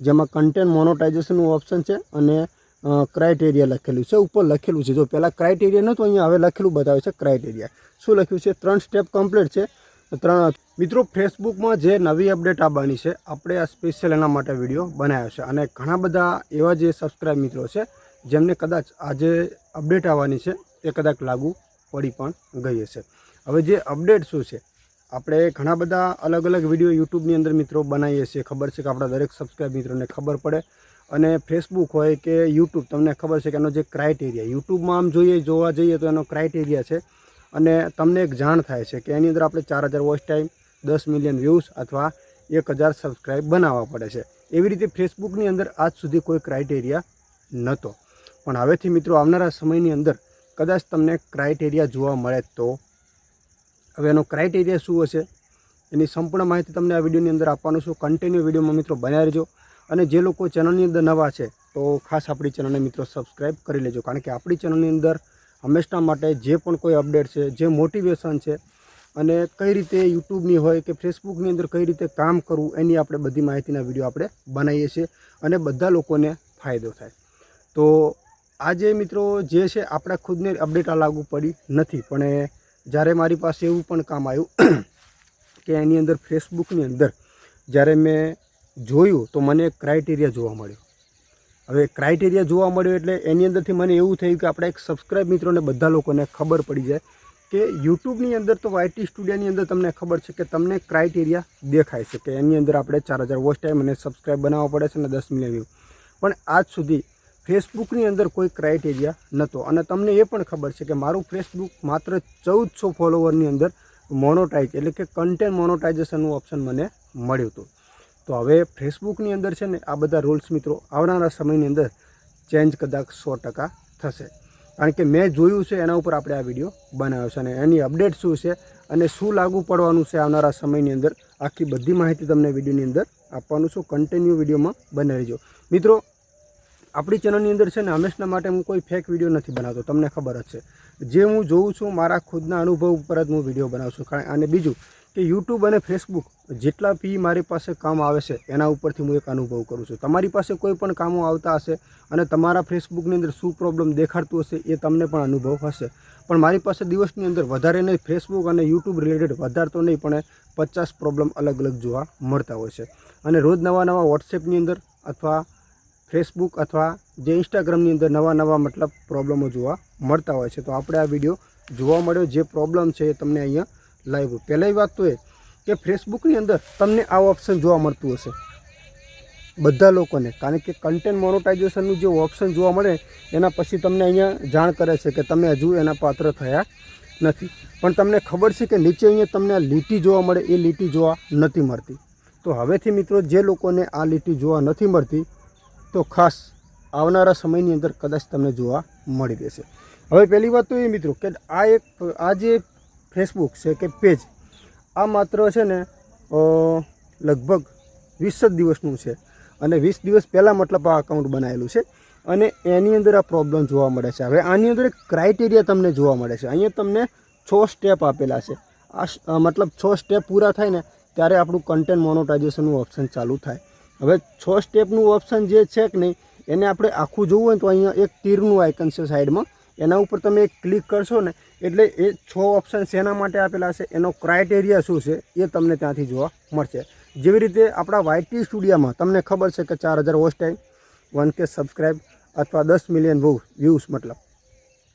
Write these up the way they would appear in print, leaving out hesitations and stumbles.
જેમાં content મોનોટાઇઝેશનનું option છે અને ક્રાઇટેરિયા લખેલું છે, ઉપર લખેલું છે. જો પહેલાં ક્રાઇટેરિયા નહોતું, અહીંયા હવે લખેલું બતાવે છે ક્રાઇટેરિયા. શું લખ્યું છે? 3 સ્ટેપ કમ્પ્લીટ છે. 3 મિત્રો ફેસબુકમાં જે નવી અપડેટ આવવાની છે, આપણે આ સ્પેશિયલ એના માટે વિડીયો બનાવ્યો છે. અને ઘણા બધા એવા જે સબસ્ક્રાઈબ મિત્રો છે જેમને કદાચ આજે અપડેટ આવવાની છે એ કદાચ લાગુ પડી પણ ગઈ હશે. હવે જે અપડેટ શું છે, આપણે ઘણા બધા અલગ અલગ વિડીયો યુટ્યુબની અંદર મિત્રો બનાવીએ છીએ. ખબર છે કે આપણા દરેક સબસ્ક્રાઈબ મિત્રોને ખબર પડે. અને ફેસબુક હોય કે યુટ્યુબ, તમને ખબર છે કે એનો જે ક્રાઇટેરિયા યુટ્યુબમાં આમ જોવા જઈએ તો એનો ક્રાઇટેરિયા છે. અને તમને એક જાણ થાય છે કે એની અંદર આપણે 4000 વોચ ટાઈમ, 10 મિલિયન વ્યૂઝ અથવા 1000 સબસ્ક્રાઈબ બનાવવા પડે છે. એવી રીતે ફેસબુકની અંદર આજ સુધી કોઈ ક્રાઇટેરિયા નહોતો. પણ હવેથી મિત્રો આવનારા સમયની અંદર કદાચ તમને ક્રાઇટેરિયા જોવા મળે તો હવે એનો ક્રાઇટેરિયા શું હશે એની સંપૂર્ણ માહિતી તમને આ વિડીયોની અંદર આપવાનું છું. કન્ટિન્યુ વિડીયોમાં મિત્રો બનાવી રહેજો. અને જે લોકો ચેનલની અંદર નવા છે તો ખાસ આપણી ચેનલને મિત્રો સબસ્ક્રાઈબ કરી લેજો, કારણ કે આપણી ચેનલની અંદર હંમેશા માટે જે પણ કોઈ અપડેટ છે, જે મોટિવેશન છે અને કઈ રીતે યુટ્યુબની હોય કે ફેસબુકની અંદર કઈ રીતે કામ કરવું એની આપણે બધી માહિતીના વિડીયો આપણે બનાવીએ છીએ અને બધા લોકોને ફાયદો થાય. તો આજે મિત્રો જે છે આપણે ખુદને અપડેટ લાગુ પડી નથી, પણ જ્યારે મારી પાસે એવું પણ કામ આવ્યું કે એની અંદર ફેસબુકની અંદર જ્યારે મેં જોયું તો મને એક ક્રાઇટેરિયા જોવા મળ્યો. હવે ક્રાઇટેરિયા જોવા મળ્યો એટલે એની અંદરથી મને એવું થયું કે આપણા એક સબસ્ક્રાઈબ મિત્રોને બધા લોકોને ખબર પડી જાય કે યુટ્યુબની અંદર તો વાયટી સ્ટુડિયોની અંદર તમને ખબર છે કે તમને ક્રાઇટેરિયા દેખાય છે કે એની અંદર આપણે 4000 વોચ ટાઈમ અને સબસ્ક્રાઈબ બનાવવા પડે છે અને 10 મિલિયન વ્યૂ. પણ આજ સુધી ફેસબુકની અંદર કોઈ ક્રાઇટેરિયા નહોતો. અને તમને એ પણ ખબર છે કે મારું ફેસબુક માત્ર 1400 ફોલોવરની અંદર મોનોટાઇઝ એટલે કે કન્ટેન્ટ મોનોટાઇઝેશનનું ઓપ્શન મને મળ્યું હતું. તો હવે ફેસબુકની અંદર છે ને આ બધા રૂલ્સ મિત્રો આવનારા સમયની અંદર ચેન્જ કદાચ 100% થશે, કારણ કે મેં જોયું છે એના ઉપર આપણે આ વિડીયો બનાવ્યો છે. અને એની અપડેટ શું છે અને શું લાગુ પડવાનું છે આવનારા સમયની અંદર આખી બધી માહિતી તમને વિડીયોની અંદર આપવાનું છું. કન્ટિન્યુ વિડીયોમાં બનાવી રહેજો મિત્રો. આપણી ચેનલની અંદર છે ને હંમેશા માટે હું કોઈ ફેક વિડીયો નથી બનાવતો, તમને ખબર જ છે. જે હું જોઉં છું મારા ખુદના અનુભવ ઉપર જ હું વિડીયો બનાવું છું. અને બીજું કે યુટ્યુબ અને ફેસબુક જેટલા બી મારી પાસે કામ આવે છે એના ઉપરથી હું એક અનુભવ કરું છું. તમારી પાસે કોઈ પણ કામો આવતા હશે અને તમારા ફેસબુકની અંદર શું પ્રોબ્લેમ દેખાડતું હશે એ તમને પણ અનુભવ હશે. પણ મારી પાસે દિવસની અંદર વધારે નહીં, ફેસબુક અને યુટ્યુબ રિલેટેડ વધારે તો નહીં પણ 50 પ્રોબ્લેમ અલગ અલગ જોવા મળતા હોય છે. અને રોજ નવા વોટ્સએપની અંદર અથવા ફેસબુક અથવા જે ઇન્સ્ટાગ્રામની અંદર નવા મતલબ પ્રોબ્લેમો જોવા મળતા હોય છે. તો આપણે આ વિડીયો જોવા મળ્યો, જે પ્રોબ્લેમ છે એ તમને અહીંયા લાઈવ. પહેલી વાત તો એ કે ફેસબુકની અંદર તમને આ ઓપ્શન જોવા મળતું હશે બધા લોકોને, કારણ કે કન્ટેન્ટ મોનોટાઇઝેશનનું જે ઓપ્શન જોવા મળે એના પછી તમને અહીંયા જાણ કરે છે કે તમે હજુ એના પાત્ર થયા નથી. પણ તમને ખબર છે કે નીચે અહીંયા તમને આ લીટી જોવા મળે, એ લીટી જોવા નથી મળતી. તો હવેથી મિત્રો જે લોકોને આ લીટી જોવા નથી મળતી તો ખાસ આવનારા સમયની અંદર કદાચ તમને જોવા મળી રહેશે. હવે પહેલી વાત તો એ મિત્રો કે આ જે ફેસબુક છે કે પેજ આ માત્ર છે ને લગભગ 20 જ દિવસનું છે. અને 20 દિવસ પહેલાં મતલબ આ અકાઉન્ટ બનાવેલું છે અને એની અંદર આ પ્રોબ્લેમ જોવા મળે છે. હવે આની અંદર એક ક્રાઇટેરિયા તમને જોવા મળે છે. અહીંયા તમને 6 સ્ટેપ આપેલા છે. આ મતલબ 6 સ્ટેપ પૂરા થાય ને ત્યારે આપણું કન્ટેન્ટ મોનોટાઇઝેશનનું ઓપ્શન ચાલુ થાય. હવે 6 સ્ટેપનું ઓપ્શન જે છે કે નહીં એને આપણે આખું જોવું હોય તો અહીંયા એક તીરનું આઇકન છે સાઈડમાં, એના ઉપર તમે એક ક્લિક કરશો ને એટલે એ 6 ઓપ્શન શેના માટે આપેલા છે, એનો ક્રાઇટેરિયા શું છે એ તમને ત્યાંથી જોવા મળશે. જેવી રીતે આપણા વાયટી સ્ટુડિયોમાં તમને ખબર છે કે 4000 વોચ ટાઈમ, 1K સબસ્ક્રાઈબ અથવા 10 મિલિયન વ્યૂઝ મતલબ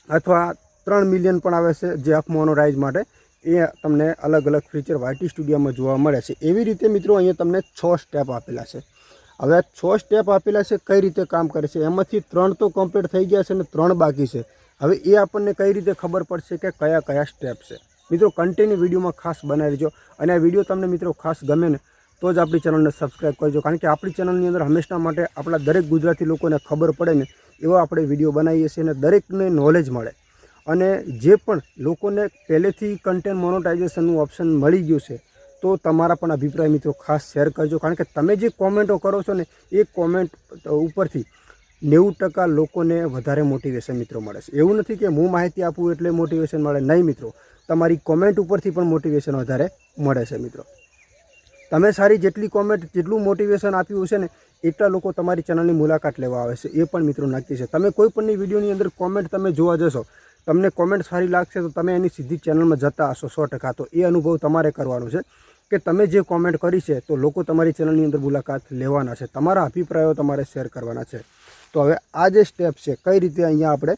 અથવા 3 મિલિયન પણ આવે છે જે અપ મોનોટાઇઝ માટે, એ તમને અલગ અલગ ફીચર વાયટી સ્ટુડિયોમાં જોવા મળે છે. એવી રીતે મિત્રો અહીંયા તમને 6 સ્ટેપ આપેલા છે. હવે 6 સ્ટેપ આપેલા છે કઈ રીતે કામ કરે છે, એમાંથી 3 તો કમ્પ્લીટ થઈ ગયા છે અને 3 બાકી છે. હવે એ આપણને કઈ રીતે ખબર પડશે કે કયા સ્ટેપ છે. મિત્રો કન્ટિન્યુ વિડીયોમાં ખાસ બનાવી લેજો. અને આ વિડીયો તમને મિત્રો ખાસ ગમે ને તો જ આપણી ચેનલને સબસ્ક્રાઈબ કરજો, કારણ કે આપણી ચેનલની અંદર હંમેશા માટે આપણા દરેક ગુજરાતી લોકોને ખબર પડે ને એવા આપણે વિડીયો બનાવીએ છીએ અને દરેકને નોલેજ મળે. અને જે પણ લોકોને પહેલેથી કન્ટેન્ટ મોનોટાઇઝેશનનું ઓપ્શન મળી ગયું છે તો તમારા પણ અભિપ્રાય મિત્રો ખાસ શેર કરજો, કારણ કે તમે જે કોમેન્ટો કરો છો ને એ કોમેન્ટ ઉપરથી 90% લોકોને વધારે મોટિવેશન મિત્રો મળે છે. એવું નથી કે હું માહિતી આપું એટલે મોટિવેશન મળે, નહીં મિત્રો, તમારી કોમેન્ટ ઉપરથી પણ મોટિવેશન વધારે મળે છે. મિત્રો તમે સારી જેટલી કોમેન્ટ જેટલું મોટિવેશન આપ્યું છે ને એટલા લોકો તમારી ચેનલની મુલાકાત લેવા આવે છે એ પણ મિત્રો નક્કી છે। તમે કોઈ પણની વિડીયોની અંદર કોમેન્ટ તમે જોવા જશો, તમને કોમેન્ટ સારી લાગશે તો તમે એની સીધી ચેનલમાં જતા હશો 100%। તો એ અનુભવ તમારે કરવાનો છે કે તમે જે કોમેન્ટ કરી છે તો લોકો તમારી ચેનલની અંદર મુલાકાત લેવાના છે, તમારા અભિપ્રાયો તમારે શેર કરવાના છે। તો હવે આ જે સ્ટેપ છે કઈ રીતે અહીંયા આપણે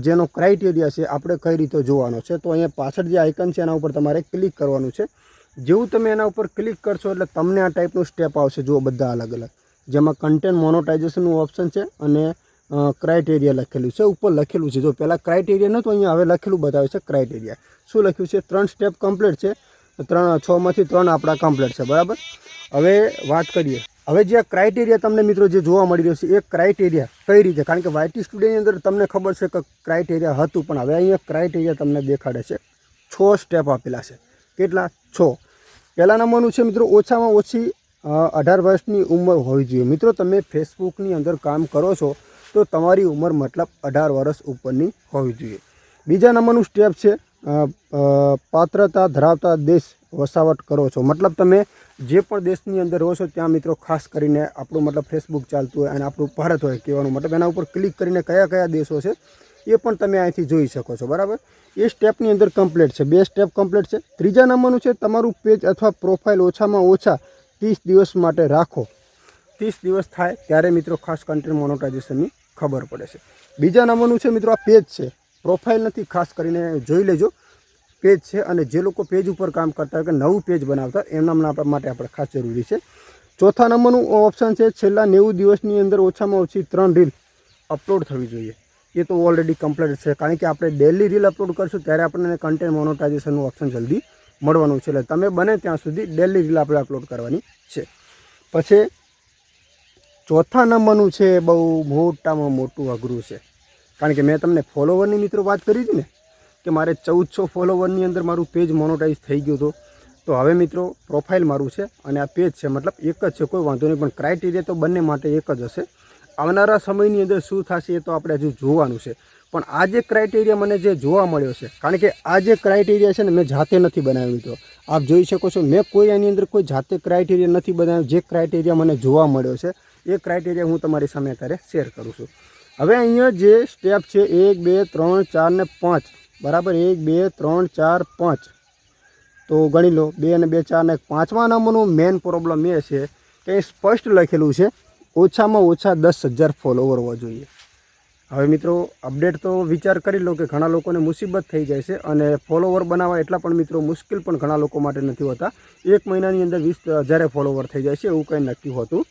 જેનો ક્રાઇટેરિયા છે આપણે કઈ રીતે જોવાનો છે, તો અહીંયા પાછળ જે આઇકન છે એના ઉપર તમારે ક્લિક કરવાનું છે। જેવું તમે એના ઉપર ક્લિક કરશો એટલે તમને આ ટાઈપનું સ્ટેપ આવશે, જુઓ બધા અલગ અલગ, જેમાં કન્ટેન્ટ મોનોટાઇઝેશનનું ઓપ્શન છે અને ક્રાઇટેરિયા લખેલું છે, ઉપર લખેલું છે। જો પહેલાં ક્રાઇટેરિયા નહોતું, અહીંયા હવે લખેલું બતાવે છે ક્રાઇટેરિયા। શું લખ્યું છે? 3 સ્ટેપ કમ્પ્લીટ છે, 6 માંથી 3 આપણા કમ્પ્લીટ છે, બરાબર। હવે વાત કરીએ, હવે જે ક્રાઇટેરિયા તમને મિત્રો જે જોવા મળી રહ્યો છે એ ક્રાઇટેરિયા કઈ રીતે, કારણ કે YT સ્ટુડિયોની અંદર તમને ખબર છે કે ક્રાઇટેરિયા હતું, પણ હવે અહીંયા ક્રાઇટેરિયા તમને દેખાડે છે 6 સ્ટેપ આપેલા છે। કેટલા? 6। પહેલા નંબરનું છે મિત્રો ઓછામાં ઓછી 18 વર્ષની ઉંમર હોવી જોઈએ। મિત્રો તમે ફેસબુકની અંદર કામ કરો છો તો તમારી ઉંમર મતલબ 18 વર્ષ ઉપરની હોવી જોઈએ। બીજા નંબરનું સ્ટેપ છે પાત્રતા ધરાવતા દેશ વસાવટ કરો છો, મતલબ તમે જે પણ દેશની અંદર રહો છો ત્યાં મિત્રો ખાસ કરીને આપણું મતલબ ફેસબુક ચાલતું હોય અને આપણું ભારત હોય કહેવાનો મતલબ, એના ઉપર ક્લિક કરીને કયા કયા દેશો છે એ પણ તમે અહીંથી જોઈ શકો છો, બરાબર। એ સ્ટેપની અંદર કમ્પ્લીટ છે, 2 સ્ટેપ કમ્પ્લીટ છે। ત્રીજા નંબરનું છે તમારું પેજ અથવા પ્રોફાઇલ ઓછામાં ઓછા 30 દિવસ માટે રાખો। 30 દિવસ થાય ત્યારે મિત્રો ખાસ કન્ટેન્ટ મોનોટાઇઝેશનની ખબર પડે છે। બીજા નંબરનું છે મિત્રો આ પેજ છે, પ્રોફાઇલ નથી, ખાસ કરીને જોઈ લેજો, પેજ છે। અને જે લોકો પેજ ઉપર કામ કરતા હોય કે નવું પેજ બનાવતા એમના માટે આપણે ખાસ જરૂરી છે। ચોથા નંબરનું ઓપ્શન છે છેલ્લા 90 દિવસની અંદર ઓછામાં ઓછી 3 રીલ અપલોડ થવી જોઈએ। એ તો ઓલરેડી કમ્પ્લીટ છે, કારણ કે આપણે ડેલી રીલ અપલોડ કરશું ત્યારે આપણને કન્ટેન્ટ મોનોટાઇઝેશનનું ઓપ્શન જલ્દી મળવાનું છે, એટલે તમે બને ત્યાં સુધી ડેલી રીલ આપણે અપલોડ કરવાની છે। પછી ચોથા નંબરનું છે બહુ મોટામાં મોટું અઘરું છે, કારણ કે મેં તમને ફોલોવરની મિત્રો વાત કરી હતી ને કે મારે 1400 ફોલોવરની અંદર મારું પેજ મોનોટાઇઝ થઈ ગયું હતું। તો હવે મિત્રો પ્રોફાઇલ મારું છે અને આ પેજ છે, મતલબ એક જ છે, કોઈ વાંધો નહીં, પણ ક્રાઇટેરિયા તો બંને માટે એક જ હશે। આવનારા સમયની અંદર શું થશે એ તો આપણે હજુ જોવાનું છે, પણ આ જે ક્રાઇટેરિયા મને જે જોવા મળ્યો છે, કારણ કે આ જે ક્રાઇટેરિયા છે ને મેં જાતે નથી બનાવ્યું મિત્રો, આપ જોઈ શકો છો મેં કોઈ આની અંદર કોઈ જાતે ક્રાઇટેરિયા નથી બનાવ્યો। જે ક્રાઇટેરિયા મને જોવા મળ્યો છે એ ક્રાઇટેરિયા હું તમારી સામે અત્યારે શેર કરું છું। હવે અહીંયા જે સ્ટેપ છે 1 2 3 4 ને 5, બરાબર, 1 2 3 4 5, તો ગણી લો 2 અને 2 4 ને 5મા નંબરનું મેઇન પ્રોબ્લેમ એ છે કે સ્પષ્ટ લખેલું છે ઓછામાં ઓછા 10,000 ફોલોવર હોવા જોઈએ। હવે મિત્રો અપડેટ તો વિચાર કરી લો કે ઘણા લોકોને મુસીબત થઈ જાય છે અને ફોલોવર બનાવવા એટલા પણ મિત્રો મુશ્કેલ પણ ઘણા લોકો માટે નથી હોતા। 1 મહિનાની અંદર 20,000 ફોલોવર થઈ જાય છે, એવું કંઈ નક્કી હોતું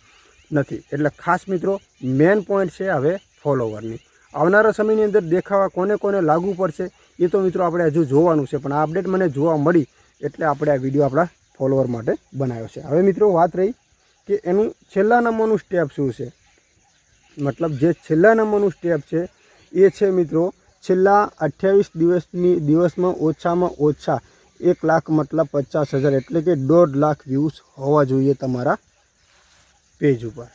નથી। એટલે ખાસ મિત્રો મેઇન પોઈન્ટ છે હવે ફોલોવરની। આવનારા સમયની અંદર દેખાવા કોને કોને લાગુ પડશે એ તો મિત્રો આપણે હજુ જોવાનું છે, પણ આ અપડેટ મને જોવા મળી એટલે આપણે આ વિડીયો આપણા ફોલોવર માટે બનાવ્યો છે। હવે મિત્રો વાત રહી કે એનું છેલ્લા નંબરનું સ્ટેપ શું છે, મતલબ જે છેલ્લા નંબરનું સ્ટેપ છે એ છે મિત્રો છેલ્લા 28 દિવસમાં ઓછામાં ઓછા 1 લાખ મતલબ 50,000 એટલે કે 1.5 લાખ વ્યૂઝ હોવા જોઈએ તમારા પેજ ઉપર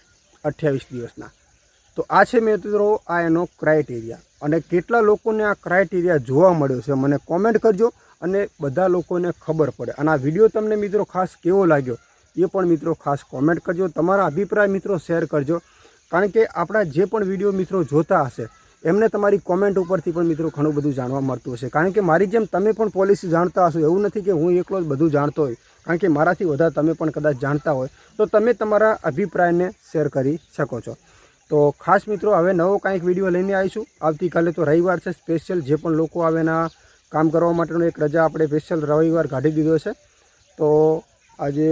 28 દિવસના। તો આ છે મિત્રો આ એનો ક્રાઇટેરિયા, અને કેટલા લોકોને આ ક્રાઇટેરિયા જોવા મળ્યો છે મને કોમેન્ટ કરજો અને બધા લોકોને ખબર પડે। અને આ વિડીયો તમને મિત્રો ખાસ કેવો લાગ્યો એ પણ મિત્રો ખાસ કોમેન્ટ કરજો, તમારા અભિપ્રાય મિત્રો શેર કરજો, કારણ કે આપણા જે પણ વિડીયો મિત્રો જોતા હશે એમને તમારી કોમેન્ટ ઉપરથી પણ મિત્રો ઘણું બધું જાણવા મળતું હશે, કારણ કે મારી જેમ તમે પણ પોલિસી જાણતા હશો, એવું નથી કે હું એકલો જ બધું જાણતો હોય, કારણ કે મારાથી વધારે તમે પણ કદાચ જાણતા હોય તો તમે તમારા અભિપ્રાયને શેર કરી શકો છો। તો ખાસ મિત્રો હવે નવો કાંઈક વિડીયો લઈને આવીશું। આવતીકાલે તો રવિવાર છે, સ્પેશિયલ જે પણ લોકો આવે એના કામ કરવા માટેનો એક રજા આપણે સ્પેશિયલ રવિવાર કાઢી દીધો છે, તો આજે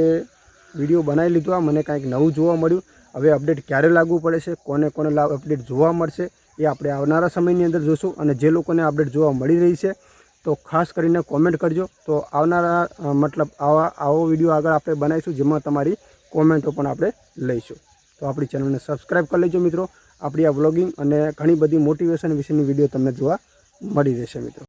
વિડીયો બનાવી લીધો। મને કાંઈક નવું જોવા મળ્યું, હવે અપડેટ ક્યારે લાગુ પડે છે, કોને કોને અપડેટ જોવા મળશે એ આપણે આવનારા સમયની અંદર જોશું। અને જે લોકોને અપડેટ જોવા મળી રહી છે તો ખાસ કરીને કોમેન્ટ કરજો, તો આવનારા મતલબ આવો વિડીયો આગળ આપણે બનાવીશું જેમાં તમારી કોમેન્ટો પણ આપણે લઈશું। તો આપણી ચેનલને સબસ્ક્રાઈબ કરી લેજો મિત્રો। આપણી આ વ્લોગિંગ અને ઘણી બધી મોટિવેશન વિશેની વિડીયો તમને જોવા મળી રહેશે મિત્રો।